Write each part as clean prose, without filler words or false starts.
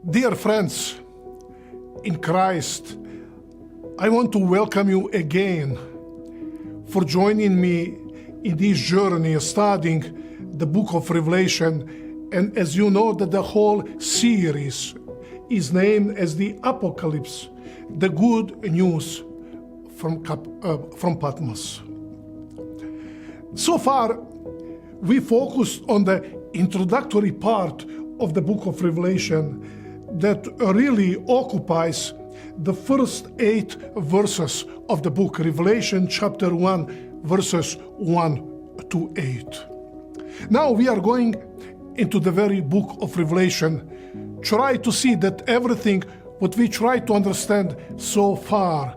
Dear friends in Christ, I want to welcome you again for joining me in this journey studying the book of Revelation. And as you know, that the whole series is named as the Apocalypse, the good news from Patmos. So far, we focused on the introductory part of the book of Revelation that really occupies the first 8 verses of the book, Revelation chapter 1, verses 1 to 8. Now we are going into the very book of Revelation, try to see that everything what we try to understand so far,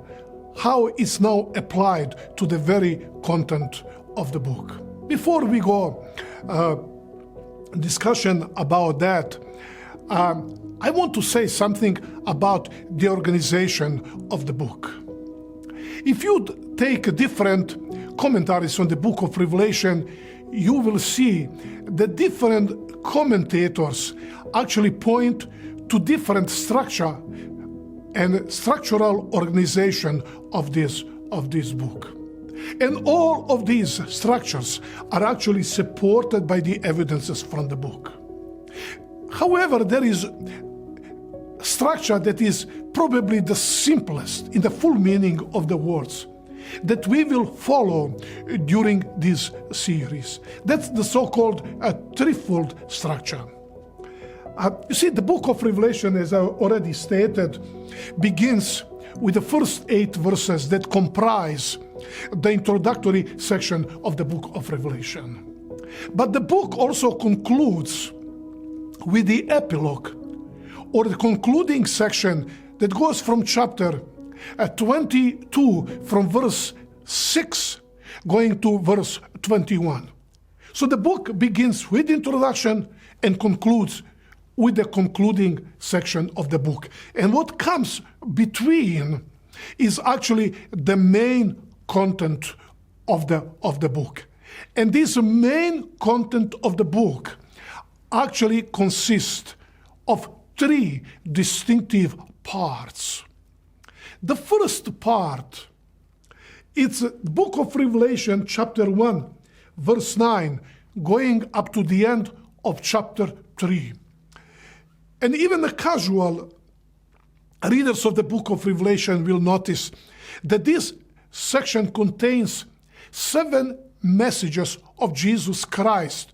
how it's now applied to the very content of the book. Before we go discussion about that, I want to say something about the organization of the book. If you take different commentaries on the book of Revelation, you will see that different commentators actually point to different structure and structural organization of this book. And all of these structures are actually supported by the evidences from the book. However, there is structure that is probably the simplest in the full meaning of the words that we will follow during this series. That's the so-called threefold structure. You see, the book of Revelation, as I already stated, begins with the first 8 verses that comprise the introductory section of the book of Revelation. But the book also concludes with the epilogue, or the concluding section that goes from chapter 22, from verse 6, going to verse 21. So the book begins with the introduction and concludes with the concluding section of the book. And what comes between is actually the main content of the book. And this main content of the book actually consists of 3 distinctive parts. The first part, it's the book of Revelation, chapter 1, verse 9, going up to the end of chapter 3. And even the casual readers of the book of Revelation will notice that this section contains 7 messages of Jesus Christ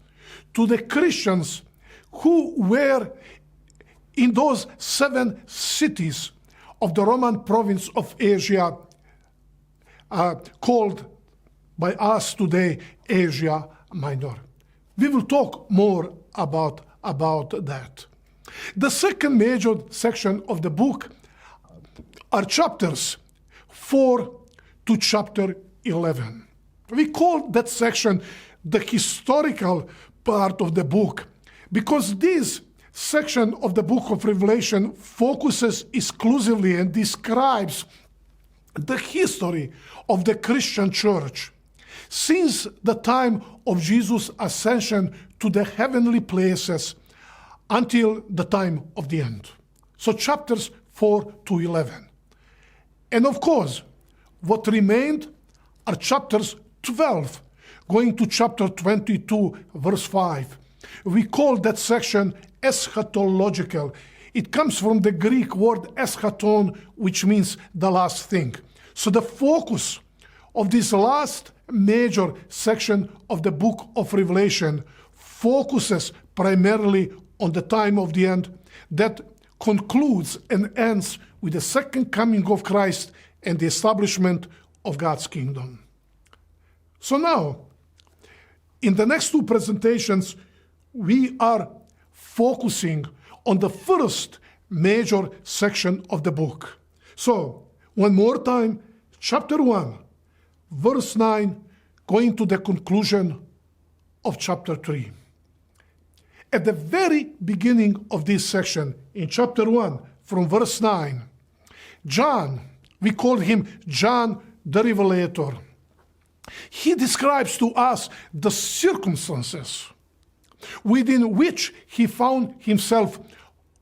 to the Christians who were in those 7 cities of the Roman province of Asia, called by us today Asia Minor. We will talk more about that. The second major section of the book are chapters 4 to chapter 11. We call that section the historical part of the book because this section of the book of Revelation focuses exclusively and describes the history of the Christian church since the time of Jesus' ascension to the heavenly places until the time of the end. So chapters 4 to 11. And of course, what remained are chapters 12, going to chapter 22, verse 5. We call that section eschatological. It comes from the Greek word eschaton, which means the last thing. So the focus of this last major section of the book of Revelation focuses primarily on the time of the end that concludes and ends with the second coming of Christ and the establishment of God's kingdom. So now, in the next 2 presentations, we are focusing on the first major section of the book. So, one more time, chapter 1, verse 9, going to the conclusion of chapter 3. At the very beginning of this section, in chapter 1, from verse 9, John, we call him John the Revelator, he describes to us the circumstances within which he found himself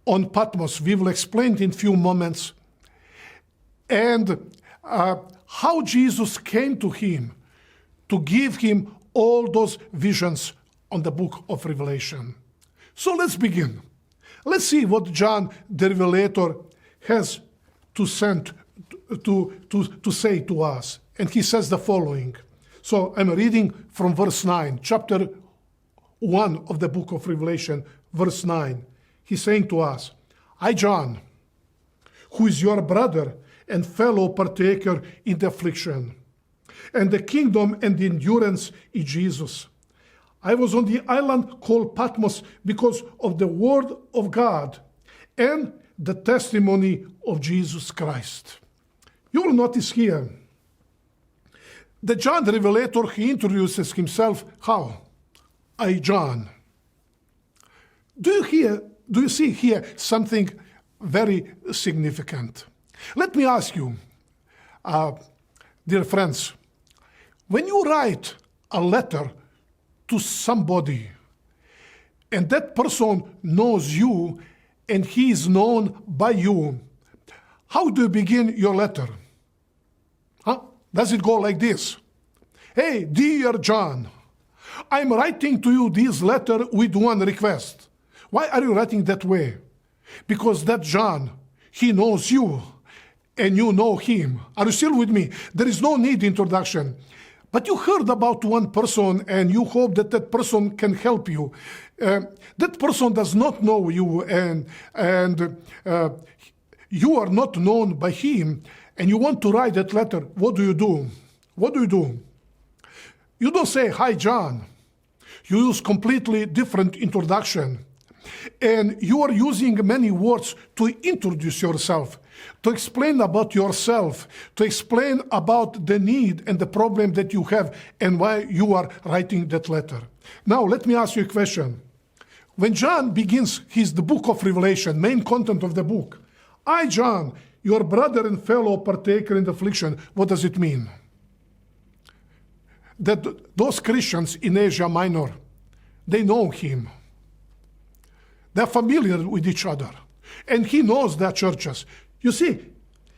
on Patmos. We will explain in a few moments. And how Jesus came to him to give him all those visions on the book of Revelation. So let's begin. Let's see what John the Revelator has to say to us. And he says the following. So I'm reading from verse 9, chapter 1 of the book of Revelation, verse 9. He's saying to us, I, John, who is your brother and fellow partaker in the affliction, and the kingdom and the endurance in Jesus. I was on the island called Patmos because of the word of God and the testimony of Jesus Christ. You will notice here that John the Revelator, he introduces himself how? I, John. Do you see here something very significant? Let me ask you, dear friends, when you write a letter to somebody and that person knows you and he is known by you, how do you begin your letter? Does it go like this? Hey, dear John, I'm writing to you this letter with one request. Why are you writing that way? Because that John, he knows you and you know him. Are you still with me? There is no need introduction. But you heard about one person and you hope that that person can help you. That person does not know you and you are not known by him and you want to write that letter. What do you do? What do you do? You don't say, hi, John. You use completely different introduction. And you are using many words to introduce yourself, to explain about yourself, to explain about the need and the problem that you have and why you are writing that letter. Now, let me ask you a question. When John begins the book of Revelation, main content of the book, I, John, your brother and fellow partaker in the affliction, what does it mean? That those Christians in Asia Minor, they know him. They're familiar with each other. And he knows their churches. You see,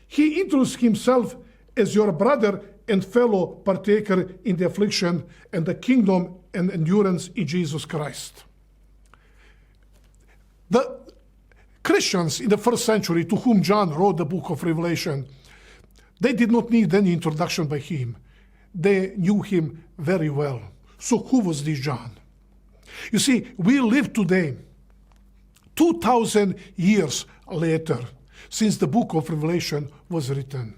he introduced himself as your brother and fellow partaker in the affliction and the kingdom and endurance in Jesus Christ. The Christians in the first century to whom John wrote the book of Revelation, they did not need any introduction by him. They knew him very well. So who was this John? You see, we live today 2,000 years later since the book of Revelation was written.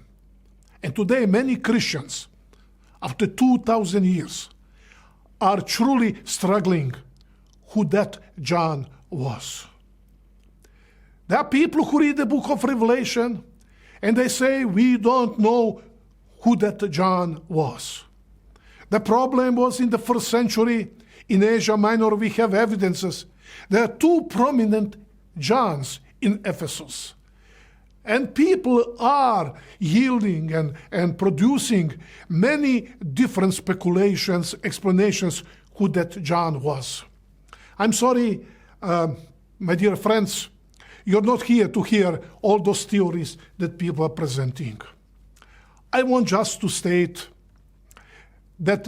And today many Christians, after 2,000 years, are truly struggling who that John was. There are people who read the book of Revelation and they say, we don't know who that John was. The problem was in the first century, in Asia Minor, we have evidences. There are two prominent Johns in Ephesus. And people are yielding and producing many different speculations, explanations who that John was. I'm sorry, my dear friends, you're not here to hear all those theories that people are presenting. I want just to state that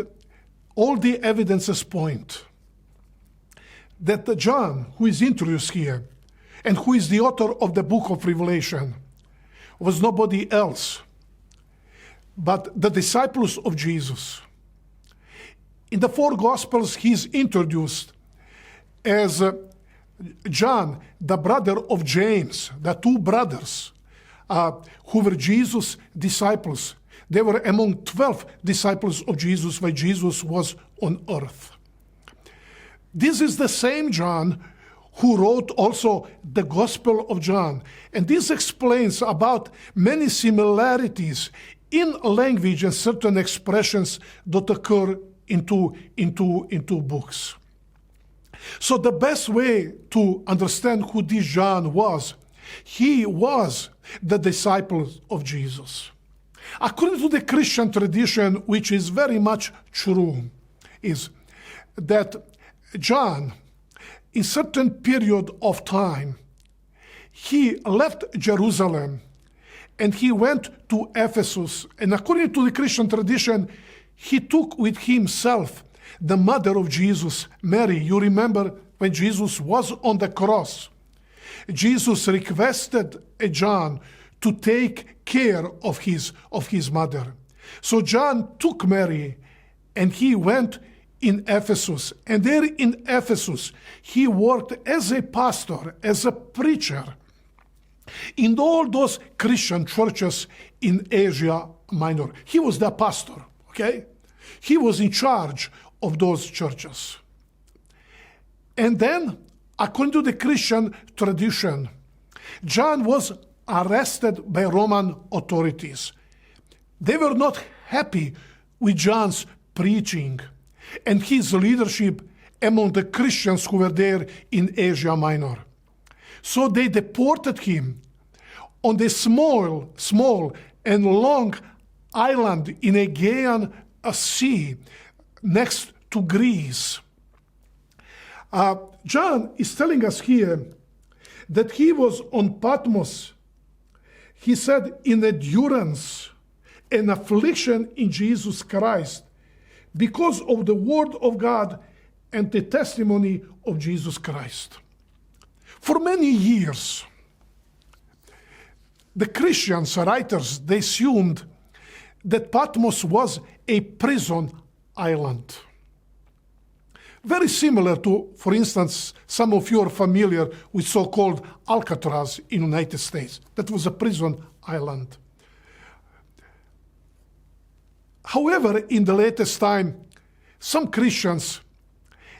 all the evidences point that the John who is introduced here and who is the author of the book of Revelation was nobody else but the disciples of Jesus. In the four Gospels, he is introduced as John, the brother of James, the two brothers who were Jesus' disciples. They were among 12 disciples of Jesus while Jesus was on earth. This is the same John who wrote also the Gospel of John. And this explains about many similarities in language and certain expressions that occur in two books. So the best way to understand who this John was, he was the disciple of Jesus. According to the Christian tradition, which is very much true, is that John, in certain period of time, he left Jerusalem and he went to Ephesus. And according to the Christian tradition, he took with himself the mother of Jesus, Mary. You remember when Jesus was on the cross, Jesus requested John to take care of his mother. So John took Mary and he went in Ephesus. And there in Ephesus, he worked as a pastor, as a preacher in all those Christian churches in Asia Minor. He was the pastor, okay? He was in charge of those churches. And then, according to the Christian tradition, John was arrested by Roman authorities. They were not happy with John's preaching and his leadership among the Christians who were there in Asia Minor. So they deported him on the small and long island in Aegean Sea next to Greece. John is telling us here that he was on Patmos. He said, in endurance and affliction in Jesus Christ, because of the word of God and the testimony of Jesus Christ. For many years, the Christians writers, they assumed that Patmos was a prison island. Very similar to, for instance, some of you are familiar with so-called Alcatraz in the United States. That was a prison island. However, in the latest time, some Christians,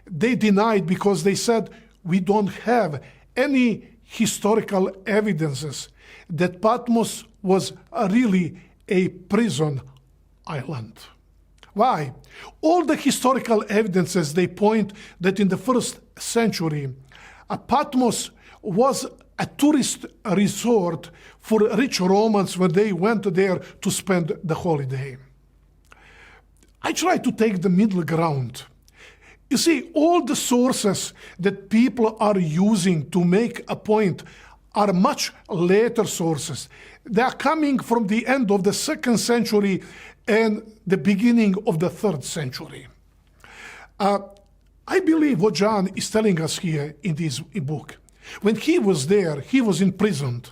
they denied because they said, we don't have any historical evidences that Patmos was really a prison island. Why? All the historical evidences, they point that in the first century, Patmos was a tourist resort for rich Romans when they went there to spend the holiday. I try to take the middle ground. You see, all the sources that people are using to make a point are much later sources. They are coming from the end of the 2nd century and the beginning of the 3rd century. I believe what John is telling us here in this book. When he was there, he was imprisoned.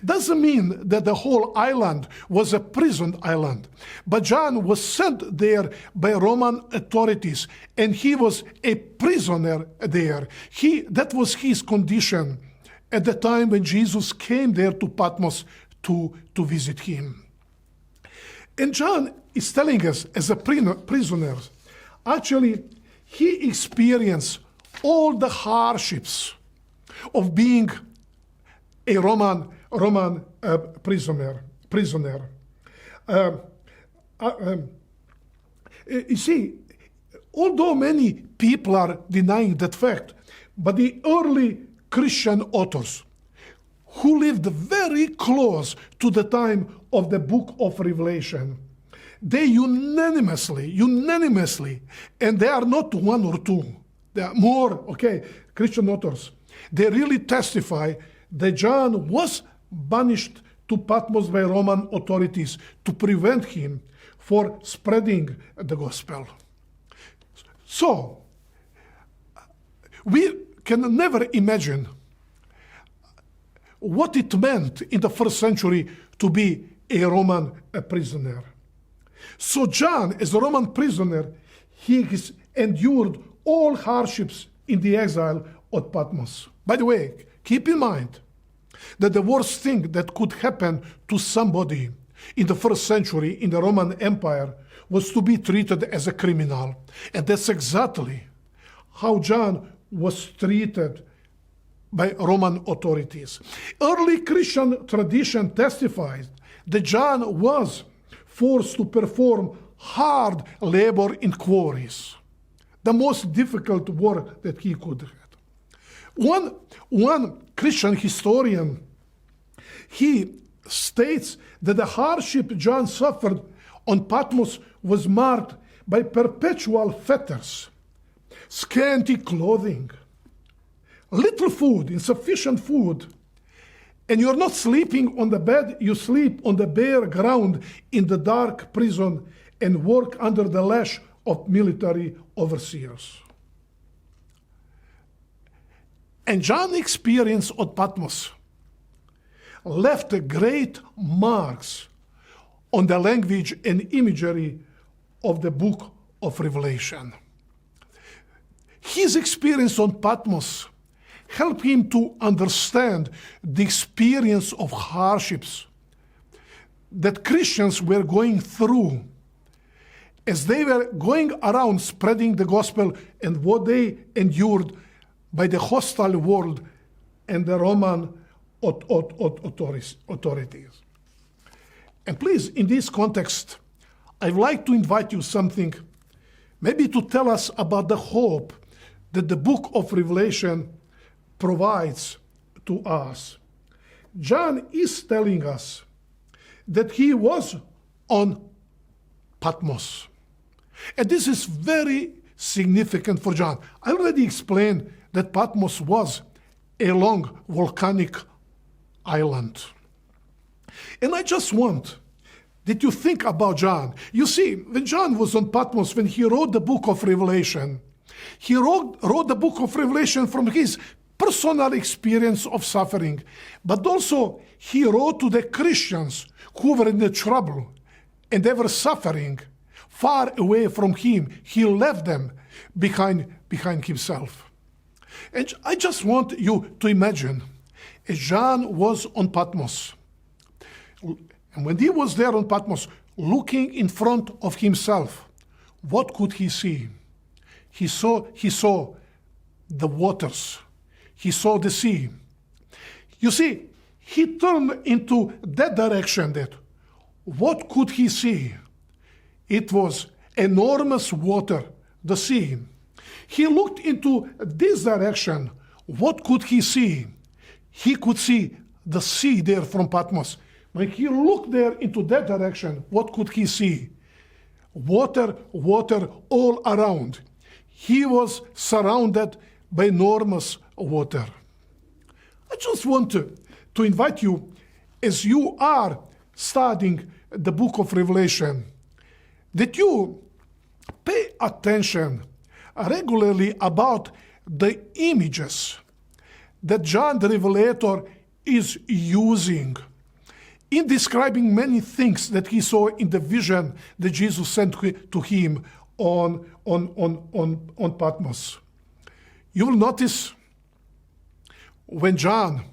Doesn't mean that the whole island was a prison island, but John was sent there by Roman authorities, and he was a prisoner there. That was his condition at the time when Jesus came there to Patmos to visit him. And John is telling us, as a prisoner, actually, he experienced all the hardships of being a Roman prisoner. You see, although many people are denying that fact, but the early Christian authors who lived very close to the time of the book of Revelation, they unanimously, and they are not one or two, there are more, Christian authors, they really testify that John was banished to Patmos by Roman authorities to prevent him for spreading the gospel. So, we can never imagine what it meant in the 1st century to be a Roman prisoner. So John, as a Roman prisoner, he endured all hardships in the exile at Patmos. By the way, keep in mind that the worst thing that could happen to somebody in the 1st century in the Roman Empire was to be treated as a criminal. And that's exactly how John was treated by Roman authorities. Early Christian tradition testifies that John was forced to perform hard labor in quarries, the most difficult work that he could have. One Christian historian, he states that the hardship John suffered on Patmos was marked by perpetual fetters, scanty clothing, little food, insufficient food, And you're not sleeping on the bed, you sleep on the bare ground in the dark prison and work under the lash of military overseers. And John's experience on Patmos left great marks on the language and imagery of the book of Revelation. His experience on Patmos helped him to understand the experience of hardships that Christians were going through as they were going around spreading the gospel and what they endured by the hostile world and the Roman authorities. And please, in this context, I'd like to invite you something, maybe to tell us about the hope that the book of Revelation provides to us. John is telling us that he was on Patmos. And this is very significant for John. I already explained that Patmos was a long volcanic island. And I just want that you think about John. You see, when John was on Patmos, when he wrote the book of Revelation, he wrote the book of Revelation from his personal experience of suffering, but also he wrote to the Christians who were in the trouble and they were suffering far away from him. He left them behind himself. And I just want you to imagine, as John was on Patmos, and when he was there on Patmos, looking in front of himself, what could he see? He saw the waters. He saw the sea. You see, he turned into that direction. That what could he see? It was enormous water, the sea. He looked into this direction. What could he see? He could see the sea there from Patmos. When he looked there into that direction, what could he see? Water all around. He was surrounded by enormous water. I just want to invite you, as you are studying the book of Revelation, that you pay attention regularly about the images that John the Revelator is using in describing many things that he saw in the vision that Jesus sent to him on Patmos. You will notice when John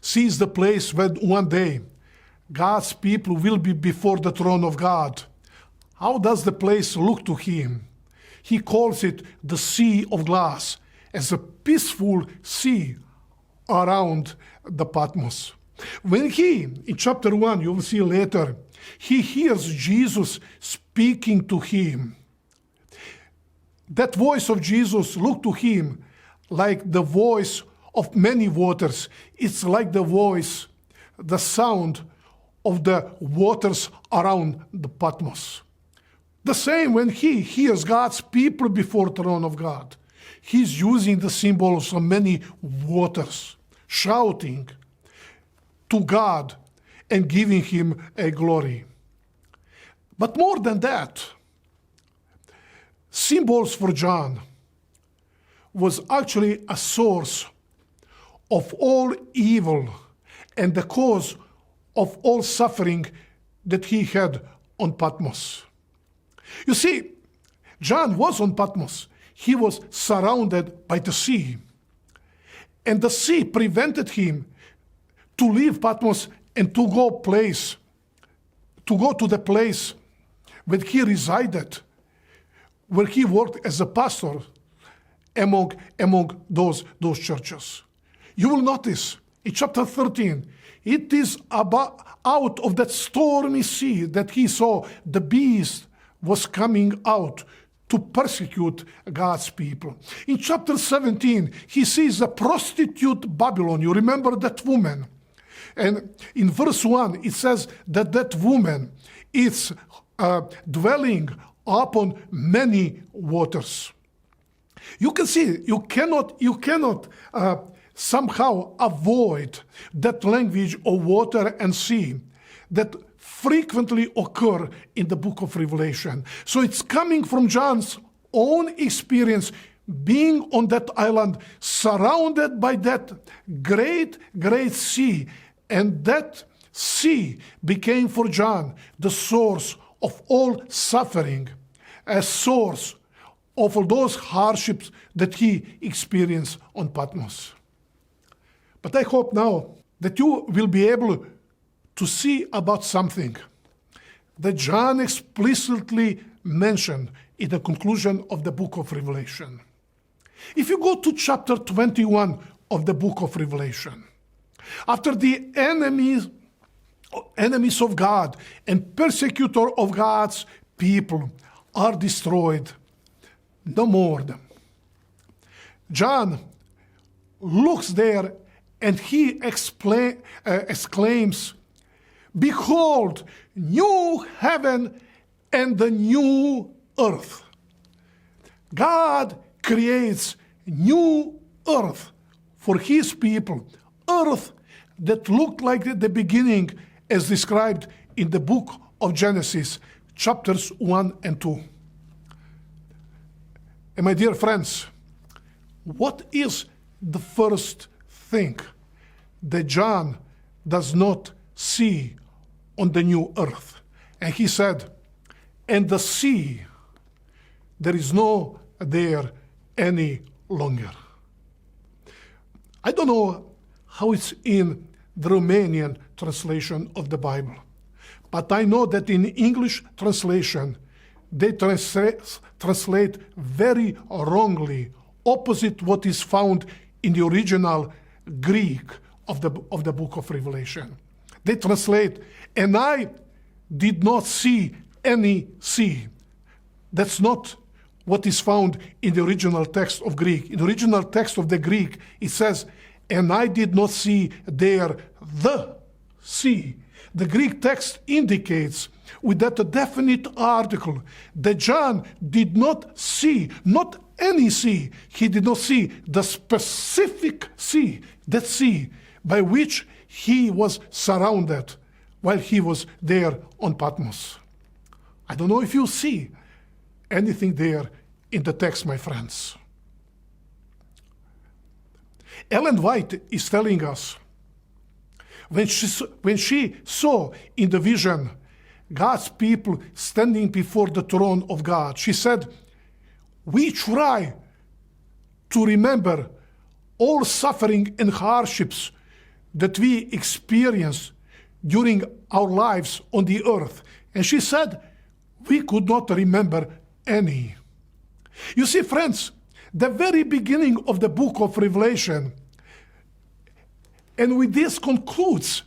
sees the place where one day God's people will be before the throne of God, how does the place look to him? He calls it the sea of glass, as a peaceful sea around the Patmos. When he, in chapter 1, you will see later, he hears Jesus speaking to him. That voice of Jesus looked to him like the voice of many waters. It's like the voice, the sound of the waters around the Patmos. The same when he hears God's people before the throne of God. He's using the symbols of many waters, shouting to God and giving him a glory. But more than that, symbols for John was actually a source of all evil and the cause of all suffering that he had on Patmos. You see, John was on Patmos. He was surrounded by the sea. And the sea prevented him to leave Patmos and to go to the place where he resided, where he worked as a pastor among those churches. You will notice in chapter 13, it is about out of that stormy sea that he saw the beast was coming out to persecute God's people. In chapter 17, he sees the prostitute Babylon. You remember that woman. And in verse 1, it says that that woman is dwelling upon many waters. You can see, you cannot somehow avoid that language of water and sea that frequently occur in the book of Revelation. So it's coming from John's own experience being on that island, surrounded by that great, great sea. And that sea became for John the source of all suffering, a source of all those hardships that he experienced on Patmos. But I hope now that you will be able to see about something that John explicitly mentioned in the conclusion of the book of Revelation. If you go to chapter 21 of the book of Revelation, after the enemies of God and persecutor of God's people are destroyed, no more them. John looks there and he exclaims, "Behold, new heaven and the new earth." God creates new earth for his people, earth that looked like the beginning as described in the book of Genesis, chapters 1 and 2. And my dear friends, what is the first thing that John does not see on the new earth? And he said, "And the sea, there is no there any longer." I don't know how it's in the Romanian translation of the Bible, but I know that in English translation, they translate very wrongly, opposite what is found in the original Greek of the book of Revelation. They translate, "And I did not see any sea." That's not what is found in the original text of Greek. In the original text of the Greek, it says, "And I did not see there the sea." The Greek text indicates with that definite article that John did not see, not any sea. He did not see the specific sea, that sea by which he was surrounded while he was there on Patmos. I don't know if you see anything there in the text, my friends. Ellen White is telling us, when she saw in the vision God's people standing before the throne of God, she said, "We try to remember all suffering and hardships that we experience during our lives on the earth." And she said, "We could not remember any." You see, friends, the very beginning of the book of Revelation, and with this concludes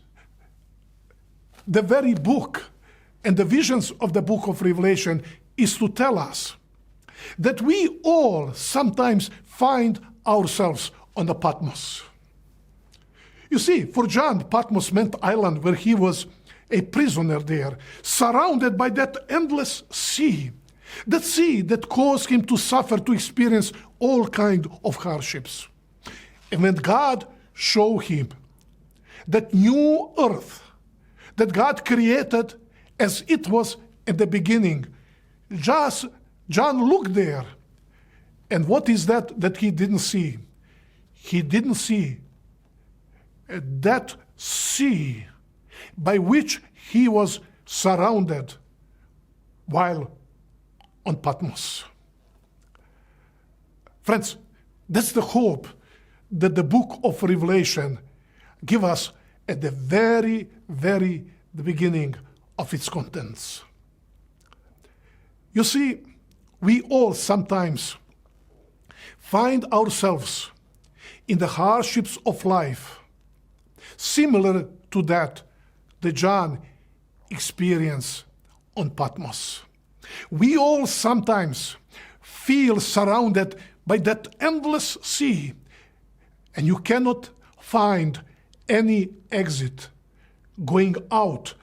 the very book and the visions of the book of Revelation, is to tell us that we all sometimes find ourselves on the Patmos. You see, for John, Patmos meant island where he was a prisoner there, surrounded by that endless sea. That sea that caused him to suffer, to experience all kinds of hardships. And when God showed him that new earth that God created as it was at the beginning, John looked there. And what is that he didn't see? He didn't see that sea by which he was surrounded while on Patmos. Friends, that's the hope that the book of Revelation gives us at the very, very beginning of its contents. You see, we all sometimes find ourselves in the hardships of life, similar to that John experienced on Patmos. We all sometimes feel surrounded by that endless sea, and you cannot find any exit going out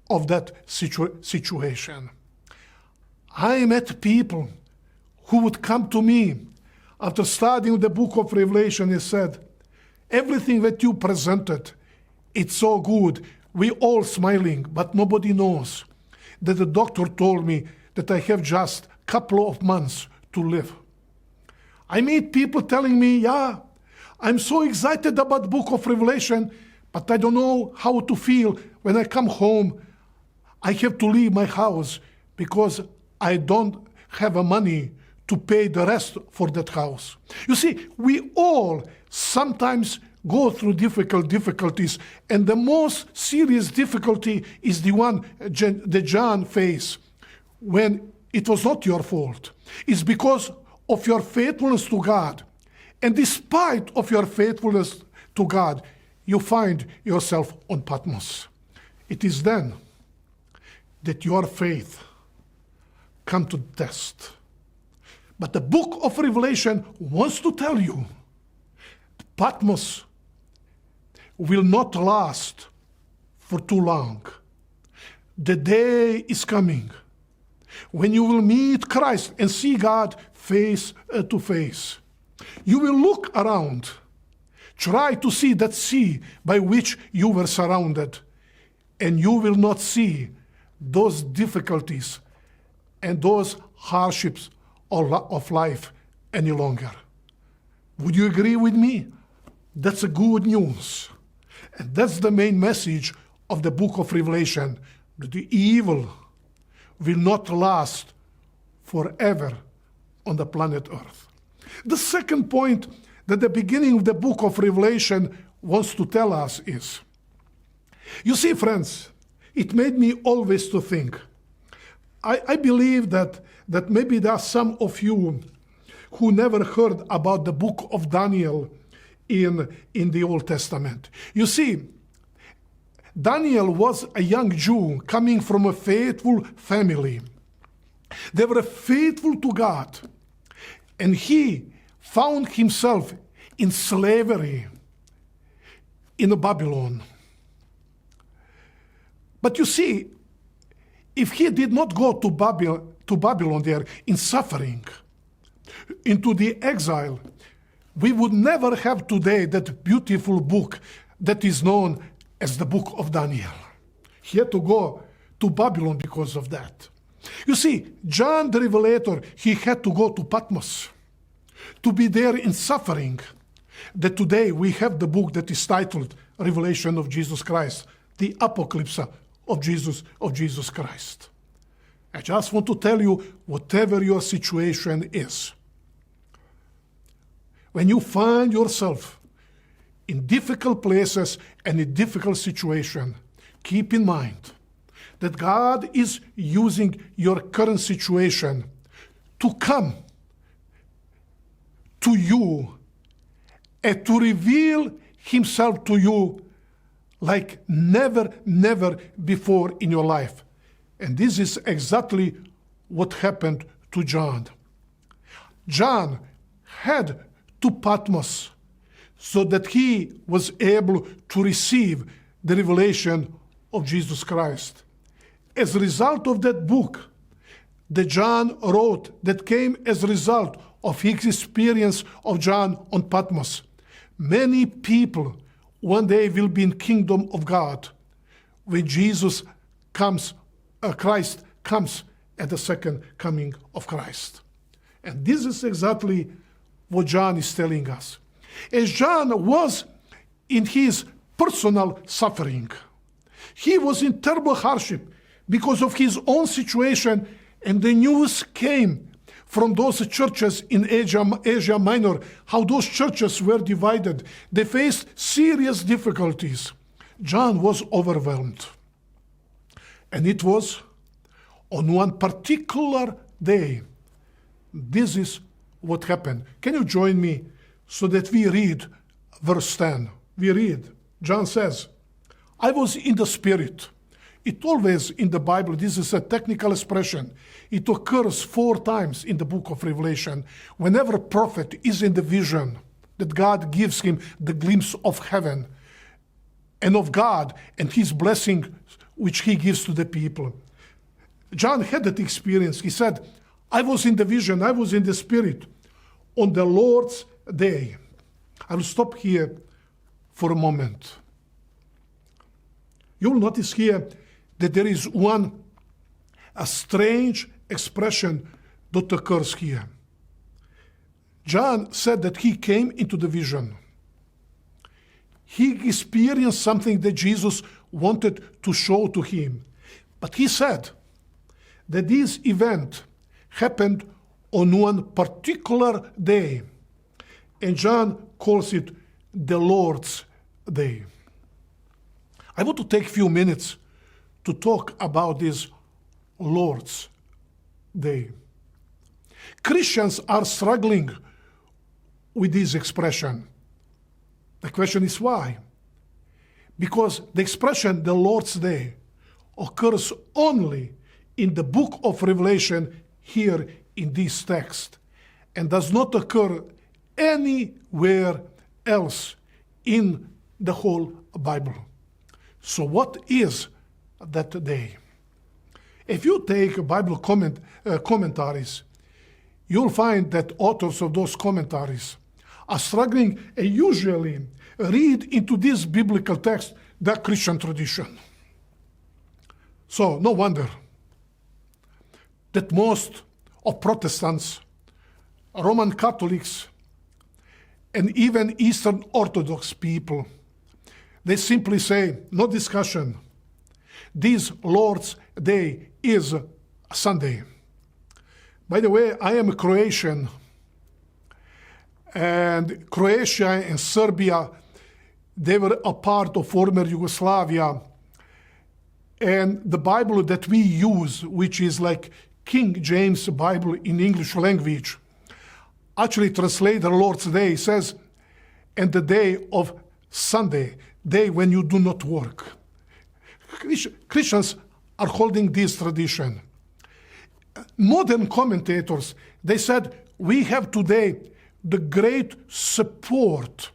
of that situation. I met people who would come to me after studying the book of Revelation and said, Everything that you presented, it's so good. We all smiling, but nobody knows that the doctor told me that I have just a couple of months to live. I meet people telling me, yeah, I'm so excited about the book of Revelation, but I don't know how to feel when I come home. I have to leave my house because I don't have money to pay the rest for that house. You see, we all sometimes go through difficulties, and the most serious difficulty is the one that John faced when it was not your fault. It's because of your faithfulness to God. And despite of your faithfulness to God, you find yourself on Patmos. It is then that your faith come to test. But the book of Revelation wants to tell you, Patmos will not last for too long. The day is coming when you will meet Christ and see God face to face. You will look around, try to see that sea by which you were surrounded, and you will not see those difficulties and those hardships of life any longer. Would you agree with me? That's a good news. And that's the main message of the book of Revelation, that the evil will not last forever on the planet Earth. The second point that the beginning of the book of Revelation wants to tell us is, you see, friends, it made me always to think. I believe that maybe there are some of you who never heard about the book of Daniel in the Old Testament. You see, Daniel was a young Jew coming from a faithful family. They were faithful to God, and he found himself in slavery in Babylon. But you see, if he did not go to Babylon there in suffering, into the exile, we would never have today that beautiful book that is known as the book of Daniel. He had to go to Babylon because of that. You see, John the Revelator, he had to go to Patmos to be there in suffering. That today we have the book that is titled Revelation of Jesus Christ, the Apocalipsa of Jesus Christ. I just want to tell you, whatever your situation is, when you find yourself in difficult places and in difficult situations, keep in mind that God is using your current situation to come to you and to reveal himself to you like never before in your life. And this is exactly what happened to John. John had to Patmos so that he was able to receive the revelation of Jesus Christ. As a result of that book that John wrote, that came as a result of his experience of John on Patmos, many people one day will be in kingdom of God when Jesus comes, Christ comes at the second coming of Christ. And this is exactly what John is telling us. As John was in his personal suffering, he was in terrible hardship because of his own situation, and the news came from those churches in Asia Minor, how those churches were divided. They faced serious difficulties. John was overwhelmed. And it was on one particular day. This is what happened. Can you join me so that we read verse 10? We read, John says, I was in the Spirit. It always in the Bible, this is a technical expression. It occurs 4 times in the book of Revelation. Whenever a prophet is in the vision, that God gives him the glimpse of heaven and of God and his blessing which he gives to the people. John had that experience. He said, I was in the vision, I was in the Spirit on the Lord's day. I will stop here for a moment. You'll notice here that there is a strange expression that occurs here. John said that he came into the vision. He experienced something that Jesus wanted to show to him. But he said that this event happened on one particular day. And John calls it the Lord's Day. I want to take a few minutes to talk about this Lord's Day. Christians are struggling with this expression. The question is why? Because the expression the Lord's Day occurs only in the book of Revelation here in this text and does not occur anywhere else in the whole Bible. So what is that day? If you take Bible commentaries, you'll find that authors of those commentaries are struggling and usually read into this biblical text the Christian tradition. So no wonder that most of Protestants, Roman Catholics, and even Eastern Orthodox people, they simply say, no discussion, this Lord's Day is Sunday. By the way, I am a Croatian, and Croatia and Serbia, they were a part of former Yugoslavia, and the Bible that we use, which is like King James Bible in English language, actually translates the Lord's Day, says, and the day of Sunday, day when you do not work. Christians are holding this tradition. Modern commentators, they said, we have today the great support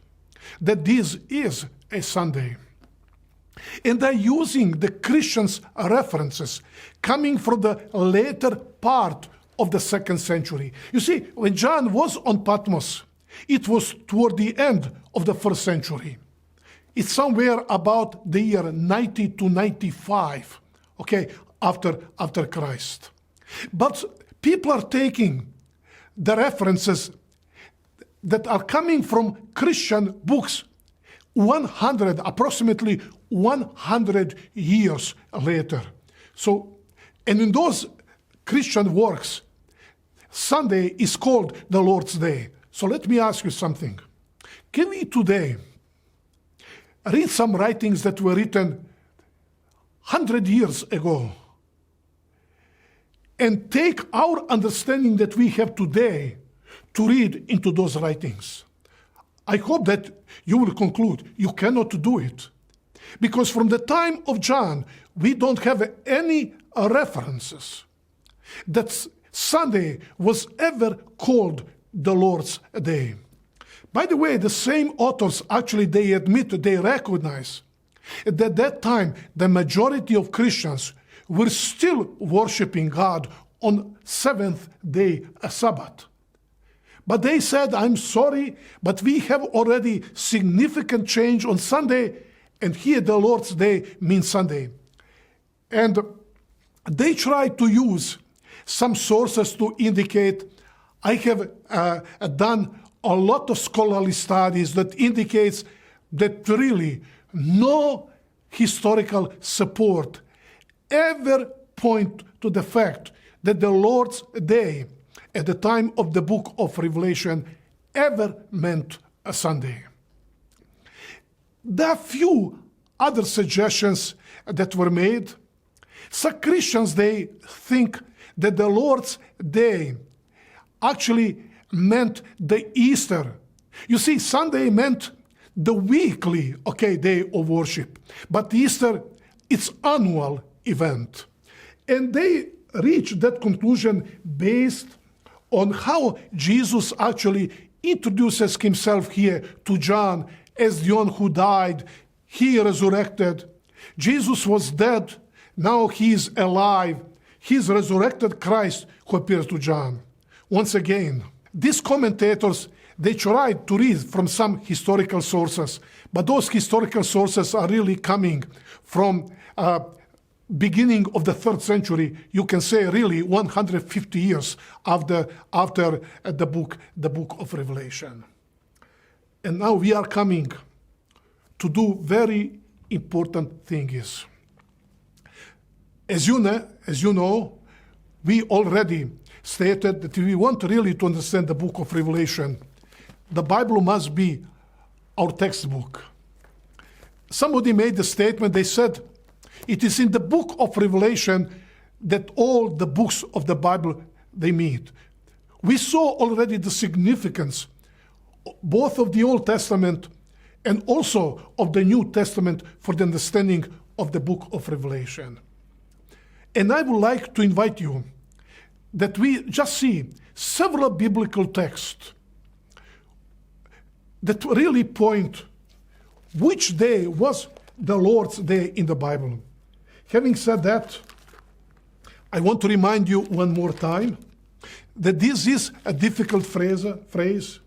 that this is a Sunday. And they're using the Christians' references coming from the later part of the 2nd century. You see, when John was on Patmos, it was toward the end of the 1st century. It's somewhere about the year 90 to 95, okay, after Christ. But people are taking the references that are coming from Christian books approximately 100 years later. So, and in those Christian works, Sunday is called the Lord's Day. So let me ask you something. Can we today read some writings that were written 100 years ago and take our understanding that we have today to read into those writings? I hope that you will conclude you cannot do it. Because from the time of John, we don't have any references that Sunday was ever called the Lord's Day. By the way, the same authors actually, they admit, they recognize that at that time, the majority of Christians were still worshiping God on 7th day, a Sabbath. But they said, I'm sorry, but we have already significant change on Sunday, and here the Lord's Day means Sunday. And they try to use some sources to indicate, I have done a lot of scholarly studies that indicates that really no historical support ever point to the fact that the Lord's Day at the time of the book of Revelation ever meant a Sunday. There are few other suggestions that were made. Some Christians, they think that the Lord's Day actually meant the Easter. You see, Sunday meant the weekly, day of worship. But Easter, it's annual event. And they reached that conclusion based on how Jesus actually introduces himself here to John as the one who died, he resurrected. Jesus was dead, now he is alive. He's resurrected Christ who appears to John. Once again, these commentators, they tried to read from some historical sources, but those historical sources are really coming from beginning of the 3rd century, you can say really 150 years after the book of Revelation. And now we are coming to do very important things. As you know, we already stated that if we want really to understand the book of Revelation, the Bible must be our textbook. Somebody made the statement, they said, it is in the book of Revelation that all the books of the Bible, they meet. We saw already the significance both of the Old Testament and also of the New Testament for the understanding of the book of Revelation. And I would like to invite you that we just see several biblical texts that really point which day was the Lord's day in the Bible. Having said that, I want to remind you one more time that this is a difficult phrase.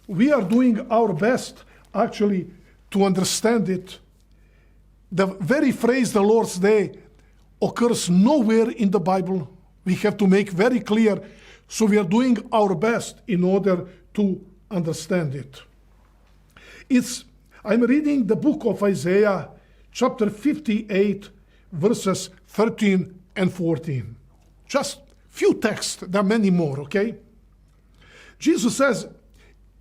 We are doing our best actually to understand it. The very phrase, the Lord's day, occurs nowhere in the Bible. We have to make very clear, so we are doing our best in order to understand it. I'm reading the book of Isaiah, chapter 58, verses 13 and 14. Just few texts, there are many more, okay? Jesus says,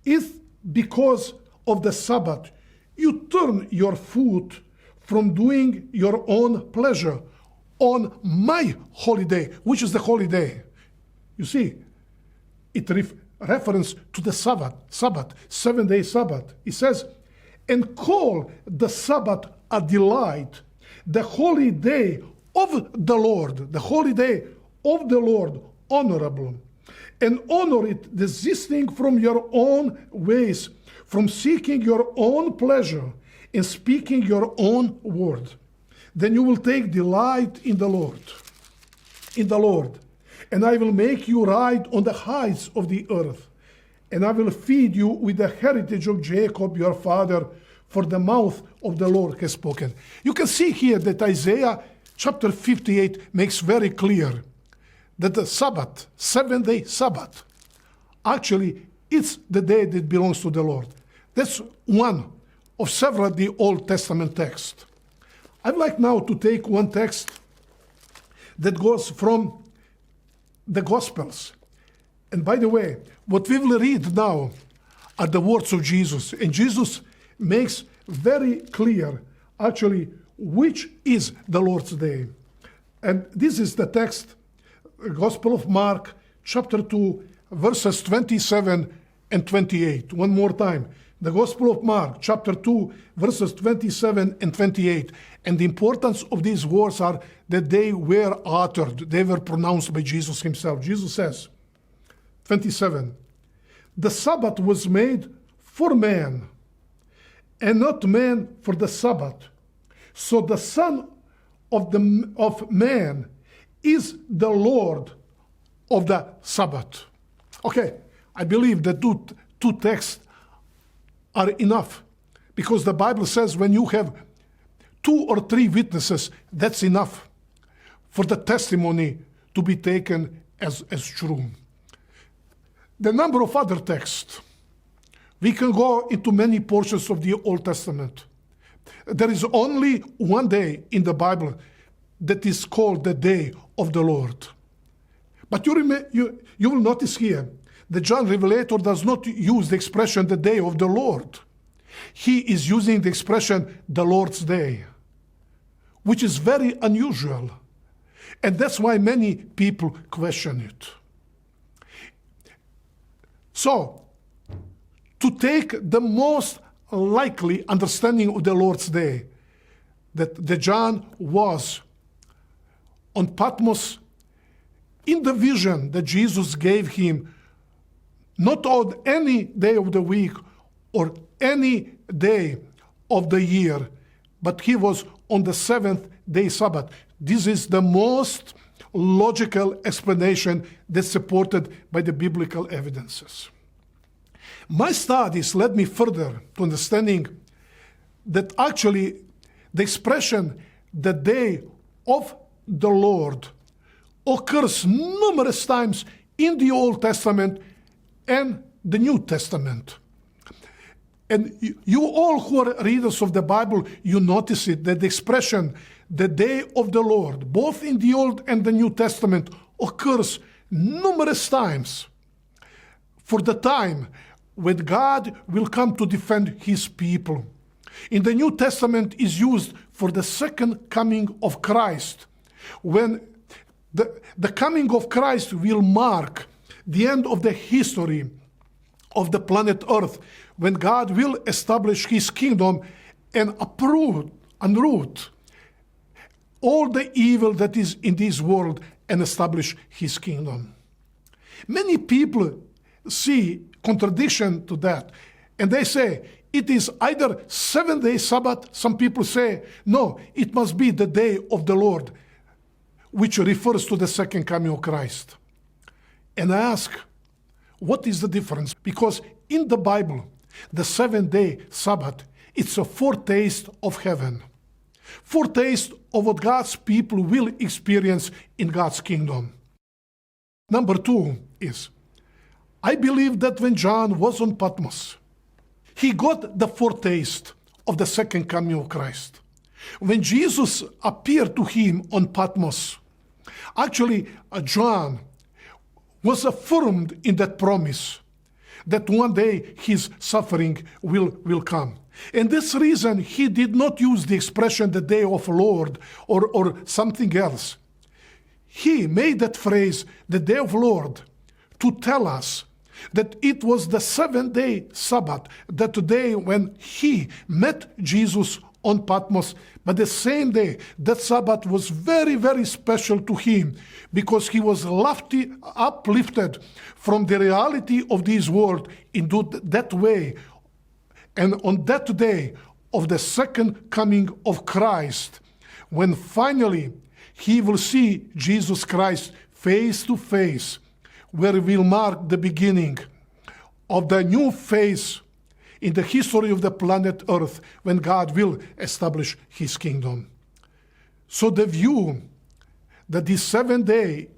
if because of the Sabbath you turn your foot from doing your own pleasure on my holy day, which is the holy day. You see, it reference to the Sabbath, 7-day Sabbath. It says, and call the Sabbath a delight, the holy day of the Lord, honorable, and honor it, desisting from your own ways, from seeking your own pleasure and speaking your own word. Then you will take delight in the Lord, and I will make you ride on the heights of the earth, and I will feed you with the heritage of Jacob your father, for the mouth of the Lord has spoken. You can see here that Isaiah chapter 58 makes very clear that the Sabbath, 7-day Sabbath, actually it's the day that belongs to the Lord. That's one of several of the Old Testament texts. I'd like now to take one text that goes from the Gospels. And by the way, what we will read now are the words of Jesus. And Jesus makes very clear, actually, which is the Lord's day. And this is the text, Gospel of Mark, chapter 2, verses 27 and 28. One more time. The Gospel of Mark, chapter 2, verses 27 and 28. And the importance of these words are that they were uttered, they were pronounced by Jesus himself. Jesus says, 27, the Sabbath was made for man, and not man for the Sabbath. So the Son of Man is the Lord of the Sabbath. Okay, I believe that two texts are enough, because the Bible says when you have 2 or 3 witnesses, that's enough for the testimony to be taken as true. The number of other texts, we can go into many portions of the Old Testament. There is only one day in the Bible that is called the day of the Lord. But you will notice here that John Revelator does not use the expression the day of the Lord. He is using the expression the Lord's day, which is very unusual. And that's why many people question it. So, to take the most likely understanding of the Lord's day, that John was on Patmos in the vision that Jesus gave him, not on any day of the week or any day of the year, but he was on the 7th-day Sabbath. This is the most logical explanation that's supported by the biblical evidences. My studies led me further to understanding that actually the expression the day of the Lord occurs numerous times in the Old Testament and the New Testament. And you all who are readers of the Bible, you notice it, that the expression the day of the Lord, both in the Old and the New Testament, occurs numerous times for the time when God will come to defend his people. In the New Testament is used for the second coming of Christ, when the coming of Christ will mark the end of the history of the planet Earth, when God will establish his kingdom and unroot all the evil that is in this world and establish his kingdom. Many people see contradiction to that, and they say it is either 7-day Sabbath. Some people say, no, it must be the day of the Lord, which refers to the second coming of Christ. And I ask, what is the difference? Because in the Bible, the 7-day Sabbath, it's a foretaste of heaven. Foretaste of what God's people will experience in God's kingdom. Number 2 is, I believe that when John was on Patmos, he got the foretaste of the second coming of Christ. When Jesus appeared to him on Patmos, actually John was affirmed in that promise that one day his suffering will come. And this reason he did not use the expression the day of the Lord or something else. He made that phrase, the day of the Lord, to tell us that it was the 7-day Sabbath, that day when he met Jesus on Patmos. But the same day, that Sabbath was very, very special to him because he was uplifted from the reality of this world into that way. And on that day of the second coming of Christ, when finally he will see Jesus Christ face to face, where will mark the beginning of the new phase in the history of the planet Earth, when God will establish his kingdom. So the view that this 7-day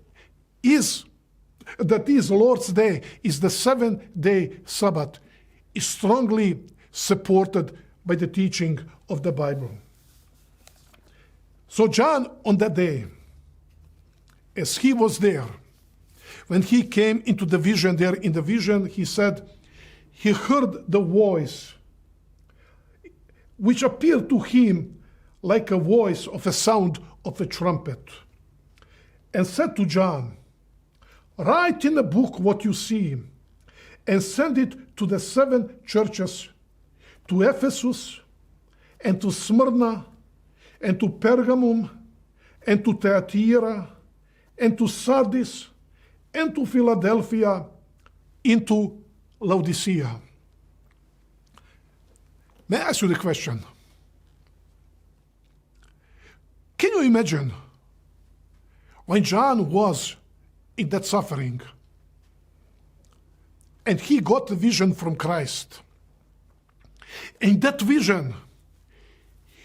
Lord's Day is the 7-day Sabbath is strongly supported by the teaching of the Bible. So John, on that day, as he was there, when he came into the vision there, in the vision, he said, he heard the voice, which appeared to him like a voice of a sound of a trumpet, and said to John, write in a book what you see, and send it to the 7 churches, to Ephesus, and to Smyrna, and to Pergamum, and to Thyatira, and to Sardis, and to Philadelphia, into Laodicea. May I ask you the question? Can you imagine when John was in that suffering and he got the vision from Christ? In that vision,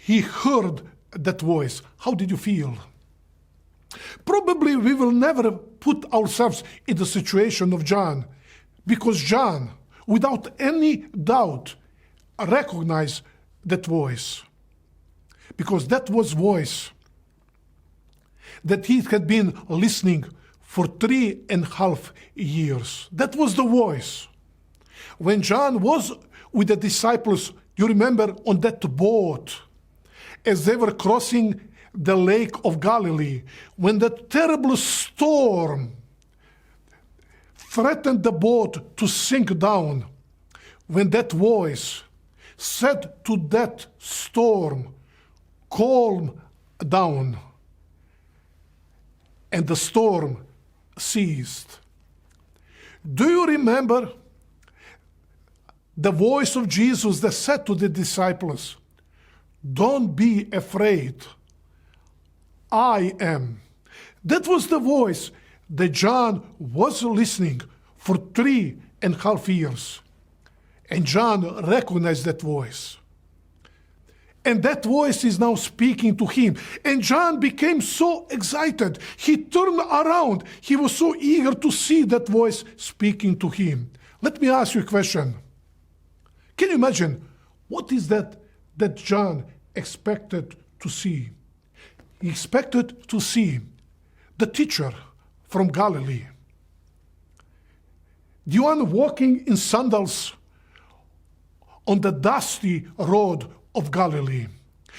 he heard that voice. How did you feel? Probably we will never put ourselves in the situation of John, because John, without any doubt, recognized that voice. Because that was voice that he had been listening for 3.5 years. That was the voice. When John was with the disciples, you remember, on that boat, as they were crossing the lake of Galilee, when that terrible storm threatened the boat to sink down, when that voice said to that storm, calm down, and the storm ceased. Do you remember the voice of Jesus that said to the disciples, don't be afraid, I am. That was the voice that John was listening for 3.5 years. And John recognized that voice. And that voice is now speaking to him. And John became so excited. He turned around. He was so eager to see that voice speaking to him. Let me ask you a question. Can you imagine what is that John expected to see? He expected to see the teacher from Galilee. The one walking in sandals on the dusty road of Galilee.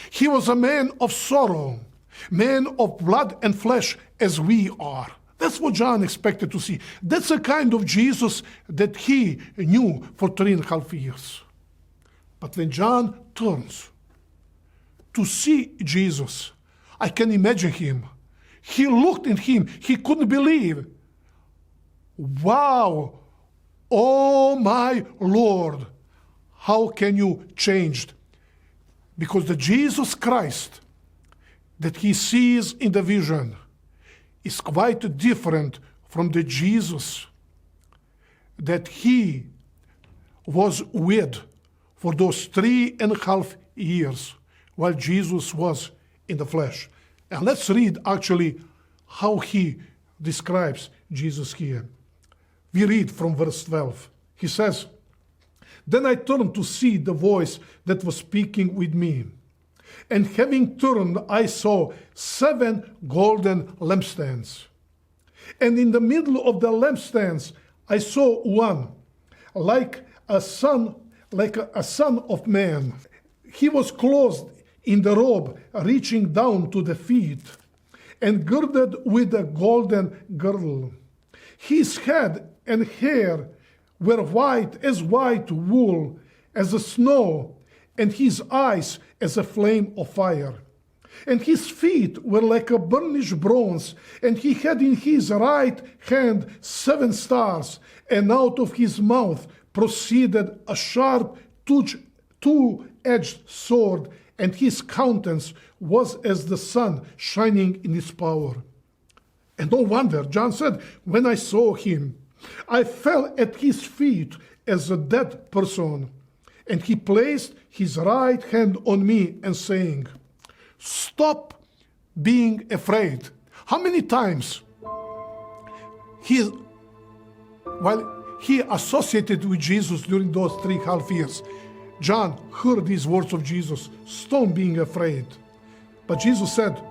He was a man of sorrow, man of blood and flesh as we are. That's what John expected to see. That's the kind of Jesus that he knew for 3.5 years. But when John turns to see Jesus, I can imagine him. He looked at him. He couldn't believe. Wow! Oh my Lord! How can you change? Because the Jesus Christ that he sees in the vision is quite different from the Jesus that he was with for those 3.5 years while Jesus was in the flesh. And let's read actually how he describes Jesus here. We read from verse 12. He says, "Then I turned to see the voice that was speaking with me. And having turned, I saw 7 golden lampstands. And in the middle of the lampstands, I saw one, like a son of man. He was clothed in the robe reaching down to the feet, and girded with a golden girdle. His head and hair were white as white wool, as the snow, and his eyes as a flame of fire. And his feet were like a burnished bronze, and he had in his right hand 7 stars, and out of his mouth proceeded a sharp two-edged sword, and his countenance was as the sun shining in its power." And no wonder, John said, "When I saw him, I fell at his feet as a dead person. And he placed his right hand on me and saying, 'Stop being afraid.'" How many times while he associated with Jesus during those 3.5 years, John heard these words of Jesus, "Stop being afraid." But Jesus said,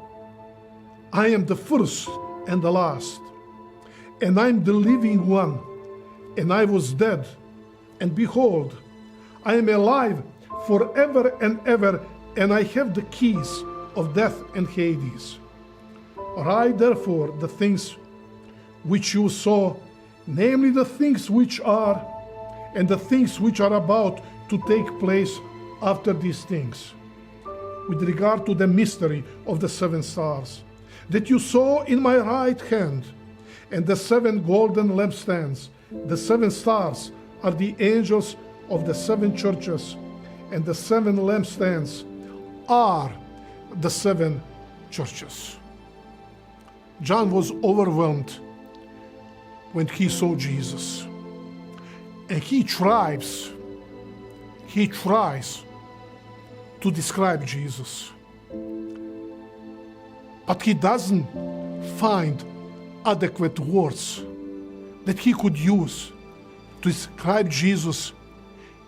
"I am the first and the last, and I am the living one, and I was dead, and behold, I am alive forever and ever, and I have the keys of death and Hades. Write therefore the things which you saw, namely the things which are, and the things which are about to take place after these things, with regard to the mystery of the 7 stars, that you saw in my right hand, and the 7 golden lampstands. The 7 stars are the angels of the 7 churches, and the 7 lampstands are the 7 churches." John was overwhelmed when he saw Jesus. And he tries to describe Jesus. But he doesn't find adequate words that he could use to describe Jesus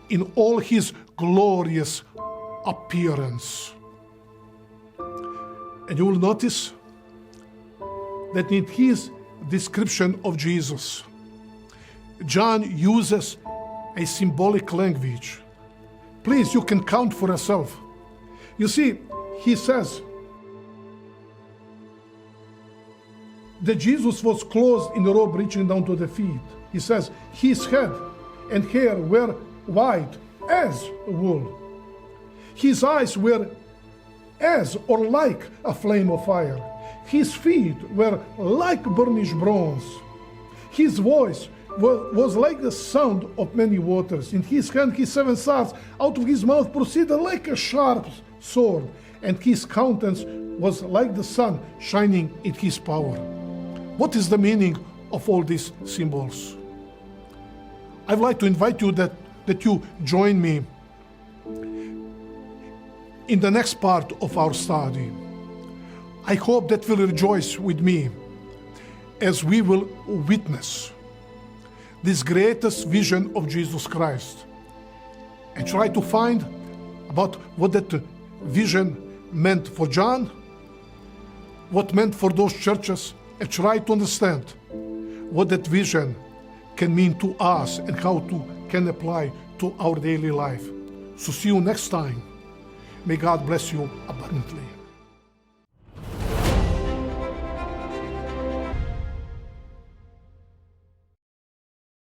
in all his glorious appearance. And you will notice that in his description of Jesus, John uses a symbolic language. Please, you can count for yourself. You see, he says that Jesus was clothed in a robe reaching down to the feet. He says his head and hair were white as wool. His eyes were as or like a flame of fire. His feet were like burnished bronze. His voice was like the sound of many waters. In his hand his 7 stars, out of his mouth proceeded like a sharp sword, and his countenance was like the sun shining in his power. What is the meaning of all these symbols? I'd like to invite you that that you join me in the next part of our study. I hope that you'll rejoice with me as we will witness this greatest vision of Jesus Christ and try to find about what that vision meant for John, what meant for those churches, and try to understand what that vision can mean to us and how to can apply to our daily life. So see you next time. May God bless you abundantly.